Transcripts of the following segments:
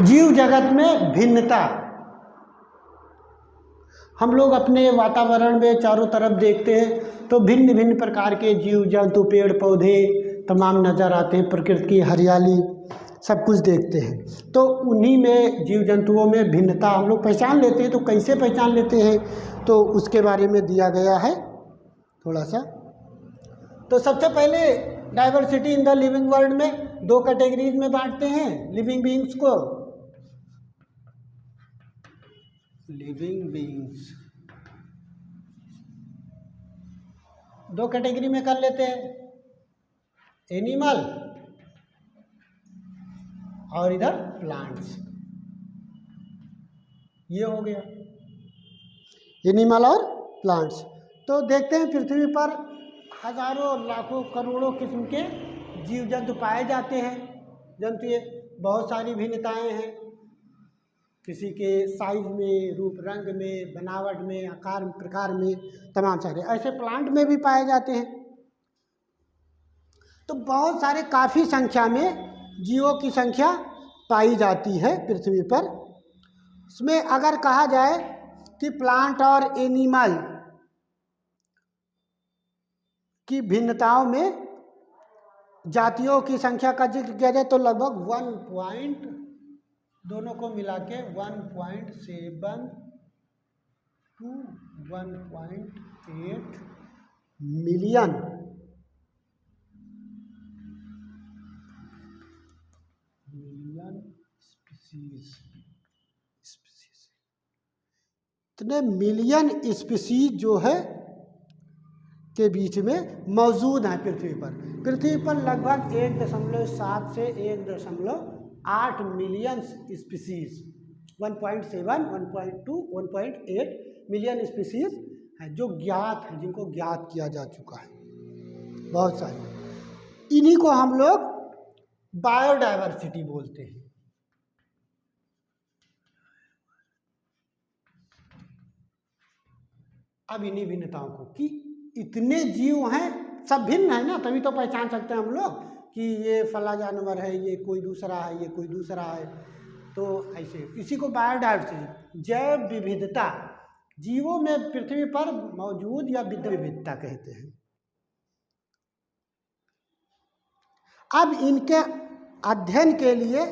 जीव जगत में भिन्नता। हम लोग अपने वातावरण में चारों तरफ देखते हैं तो भिन्न भिन्न प्रकार के जीव जंतु पेड़ पौधे तमाम नज़र आते हैं, प्रकृति की हरियाली सब कुछ देखते हैं। तो उन्हीं में जीव जंतुओं में भिन्नता हम लोग पहचान लेते हैं। तो कैसे पहचान लेते हैं, तो उसके बारे में दिया गया है थोड़ा सा। तो सबसे पहले diversity in the living world में दो कैटेगरीज में बांटते हैं लिविंग बीइंग्स को। लिविंग बीइंग्स दो कैटेगरी में कर लेते हैं, एनिमल और इधर प्लांट्स। ये हो गया एनिमल और प्लांट्स। तो देखते हैं पृथ्वी पर हजारों लाखों करोड़ों किस्म के जीव जंतु पाए जाते हैं। जंतु ये बहुत सारी भिन्नताएं हैं, किसी के साइज में, रूप रंग में, बनावट में, आकार प्रकार में, तमाम सारे ऐसे प्लांट में भी पाए जाते हैं। तो बहुत सारे काफ़ी संख्या में जीवों की संख्या पाई जाती है पृथ्वी पर। इसमें अगर कहा जाए कि प्लांट और एनिमल की भिन्नताओं में जातियों की संख्या का जिक्र किया जाए तो लगभग दोनों को मिला के 1.7 to 1.8 मिलियन स्पीसीज इतने मिलियन स्पीसीज जो है के बीच में मौजूद हैं पृथ्वी पर। पृथ्वी पर लगभग 1.7 से 1.8 मिलियन स्पीसीज 1.7, 1.2, 1.8 मिलियन स्पीसीज हैं जो ज्ञात हैं, जिनको ज्ञात किया जा चुका है बहुत सारी। इन्हीं को हम लोग बायोडाइवर्सिटी बोलते हैं। अब इन्हीं भिन्नताओं को कि इतने जीव हैं, सब भिन्न है ना, तभी तो पहचान सकते हैं हम लोग कि ये फला जानवर है, ये कोई दूसरा है, ये कोई दूसरा है। तो ऐसे इसी को बायोडाइवर्सिटी, जैव विविधता, जीवों में पृथ्वी पर मौजूद या विविधता कहते हैं। अब इनके अध्ययन के लिए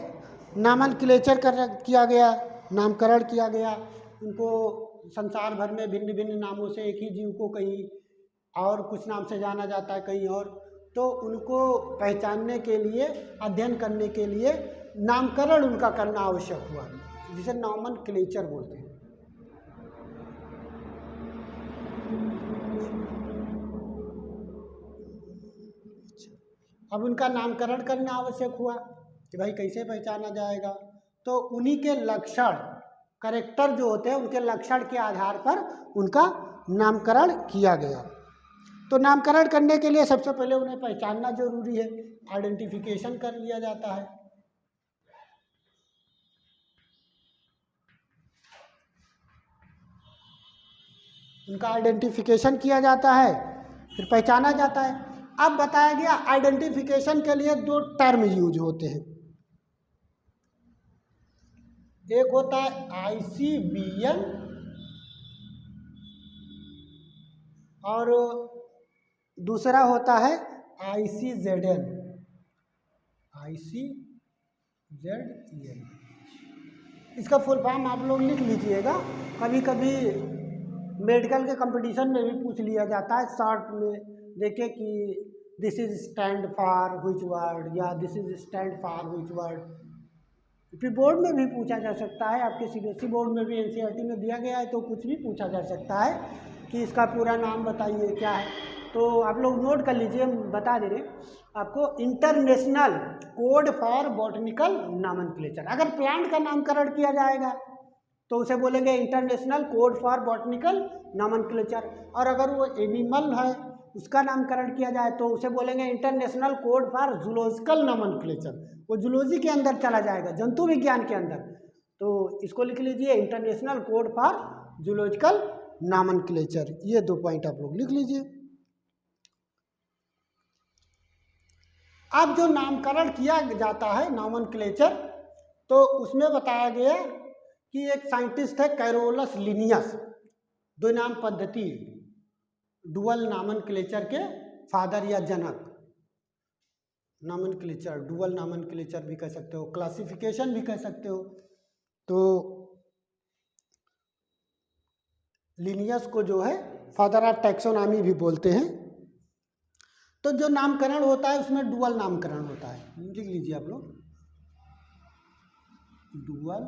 नामनक्लेचर किया गया, नामकरण किया गया। उनको संसार भर में भिन्न भिन्न नामों से एक ही जीव को कहीं और कुछ नाम से जाना जाता है, कहीं और। तो उनको पहचानने के लिए, अध्ययन करने के लिए नामकरण उनका करना आवश्यक हुआ, जिसे नॉमनक्लेचर बोलते हैं। अब उनका नामकरण करना आवश्यक हुआ कि भाई कैसे पहचाना जाएगा। तो उन्हीं के लक्षण, कैरेक्टर जो होते हैं, उनके लक्षण के आधार पर उनका नामकरण किया गया। तो नामकरण करने के लिए सबसे पहले उन्हें पहचानना जरूरी है, आइडेंटिफिकेशन कर लिया जाता है। उनका आइडेंटिफिकेशन किया जाता है, फिर पहचाना जाता है। अब बताया गया आइडेंटिफिकेशन के लिए दो टर्म यूज होते हैं। एक होता है ICBN और दूसरा होता है ICZN। इसका फुल फॉर्म आप लोग लिख लीजिएगा। कभी कभी मेडिकल के कंपटीशन में भी पूछ लिया जाता है, शॉर्ट में देखे कि this is stand for which word या this is stand for which word. फिर बोर्ड में भी पूछा जा सकता है, आपके CBSE बोर्ड में भी NCERT में दिया गया है, तो कुछ भी पूछा जा सकता है कि इसका पूरा नाम बताइए क्या है। तो आप लोग नोट कर लीजिए, बता दे रहे आपको, international code for botanical nomenclature. अगर प्लांट का नामकरण किया जाएगा तो उसे बोलेंगे international code for botanical nomenclature, और अगर वो एनिमल है उसका नामकरण किया जाए तो उसे बोलेंगे international code for zoological nomenclature. वो जूलॉजी के अंदर चला जाएगा, जंतु विज्ञान के अंदर। तो इसको लिख लीजिए, international code for zoological nomenclature. ये दो पॉइंट आप लोग लिख लीजिए। अब जो नामकरण किया जाता है नॉमेनक्लेचर, तो उसमें बताया गया कि एक साइंटिस्ट है कैरोलस लिनियस, द्विनाम पद्धति, डुअल नॉमेनक्लेचर के फादर या जनक। नॉमेनक्लेचर, डुअल नॉमेनक्लेचर भी कह सकते हो, क्लासिफिकेशन भी कह सकते हो। तो लिनियस को जो है फादर ऑफ टैक्सोनॉमी भी बोलते हैं। तो जो नामकरण होता है उसमें डुअल नामकरण होता है, लिख लीजिए आप लोग, डुअल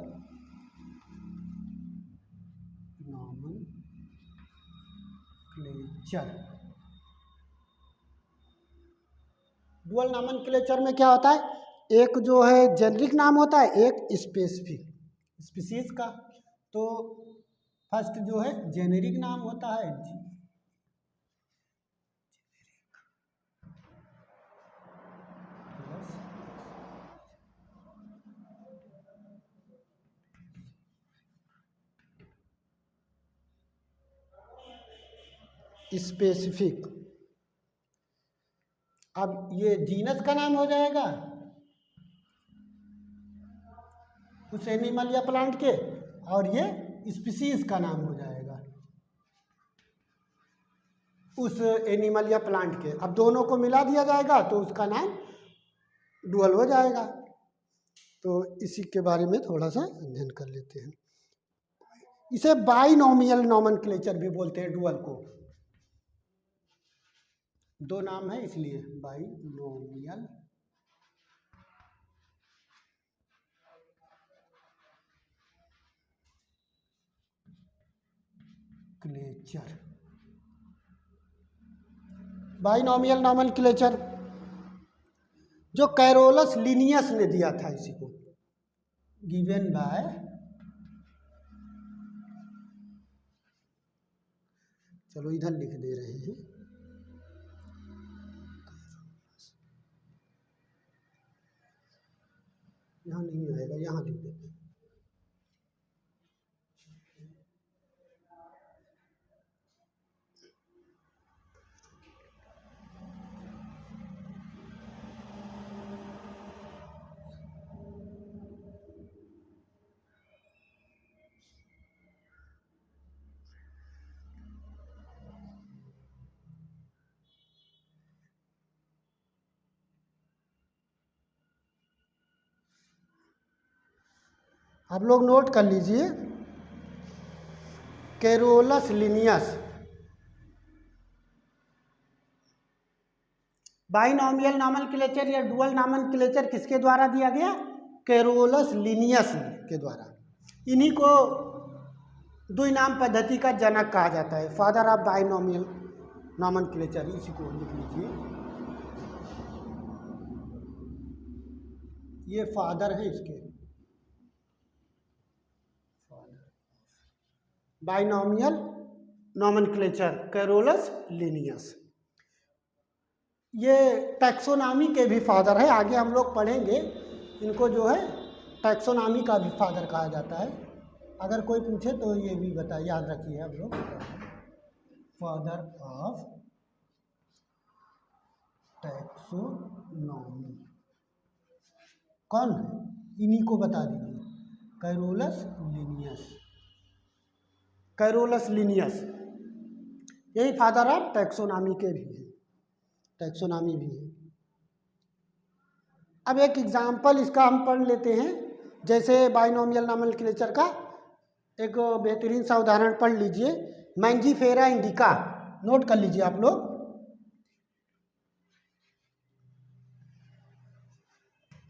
नॉमेनक्लेचर। डुअल नॉमेनक्लेचर में क्या होता है, एक जो है जेनरिक नाम होता है, एक स्पेसिफिक स्पीशीज का। तो फर्स्ट जो है जेनेरिक नाम होता है, स्पेसिफिक। अब ये जीनस का नाम हो जाएगा उस एनिमल या प्लांट के, और ये स्पीशीज का नाम हो जाएगा उस एनिमल या प्लांट के। अब दोनों को मिला दिया जाएगा तो उसका नाम डुअल हो जाएगा। तो इसी के बारे में थोड़ा सा अध्ययन कर लेते हैं। इसे बाइनोमियल नॉमेनक्लेचर भी बोलते हैं डुअल को, दो नाम है इसलिए बाइनोमियल क्लेचर। बाइनोमियल नॉमेनक्लेचर जो कैरोलस लिनियस ने दिया था, इसी को गिवन बाय चलो इधर लिख दे रहे हैं, यहाँ नहीं आएगा, यहाँ लिख देते हैं। आप लोग नोट कर लीजिए, कैरोलस लिनियस बाइनोमियल नॉमेनक्लेचर या डुअल नॉमेनक्लेचर किसके द्वारा दिया गया, कैरोलस लिनियस के द्वारा। इन्हीं को द्विनाम पद्धति का जनक कहा जाता है, फादर ऑफ बाइनोमियल नॉमेनक्लेचर, इसी को लिख लीजिए, ये फादर है इसके, बाइनोमियल नॉमेनक्लेचर कैरोलस लिनियस। ये टैक्सोनॉमी के भी फादर है, आगे हम लोग पढ़ेंगे इनको जो है टैक्सोनॉमी का भी फादर कहा जाता है। अगर कोई पूछे तो ये भी बता, याद रखिए आप लोग, फादर ऑफ टैक्सोनॉमी कौन है, इन्हीं को बता दीजिए, कैरोलस लिनियस। कैरोलस लिनियस यही फादर ऑफ टैक्सोनॉमी के भी है, टैक्सोनॉमी भी है। अब एक एग्जाम्पल इसका हम पढ़ लेते हैं, जैसे बाइनोमियल नॉमेनक्लेचर का एक बेहतरीन सा उदाहरण पढ़ लीजिए, मैंजीफेरा इंडिका, नोट कर लीजिए आप लोग।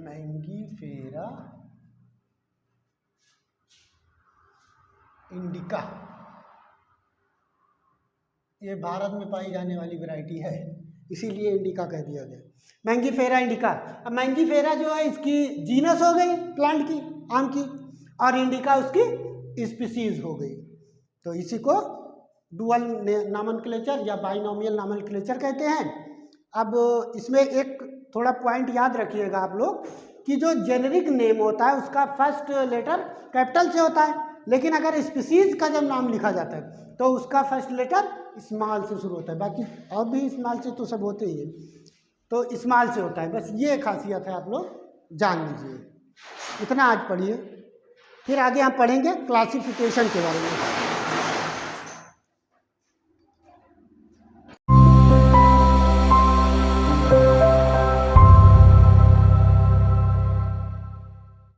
मैंजीफेरा इंडिका ये भारत में पाई जाने वाली वैरायटी है, इसीलिए इंडिका कह दिया गया, मैंजीफेरा इंडिका। अब मैंजीफेरा जो है इसकी जीनस हो गई प्लांट की, आम की, और इंडिका उसकी स्पीशीज हो गई। तो इसी को डुअल नॉमेनक्लेचर या बाइनोमियल नॉमेनक्लेचर कहते हैं। अब इसमें एक थोड़ा पॉइंट याद रखिएगा आप लोग कि जो जेनेरिक नेम होता है उसका फर्स्ट लेटर कैपिटल से होता है, लेकिन अगर स्पीशीज का जब नाम लिखा जाता है तो उसका फर्स्ट लेटर स्मॉल से शुरू होता है, बाकी और भी स्मॉल से तो सब होते ही है, तो स्मॉल से होता है। बस ये खासियत है, आप लोग जान लीजिए। इतना आज पढ़िए, फिर आगे हम पढ़ेंगे क्लासिफिकेशन के बारे में।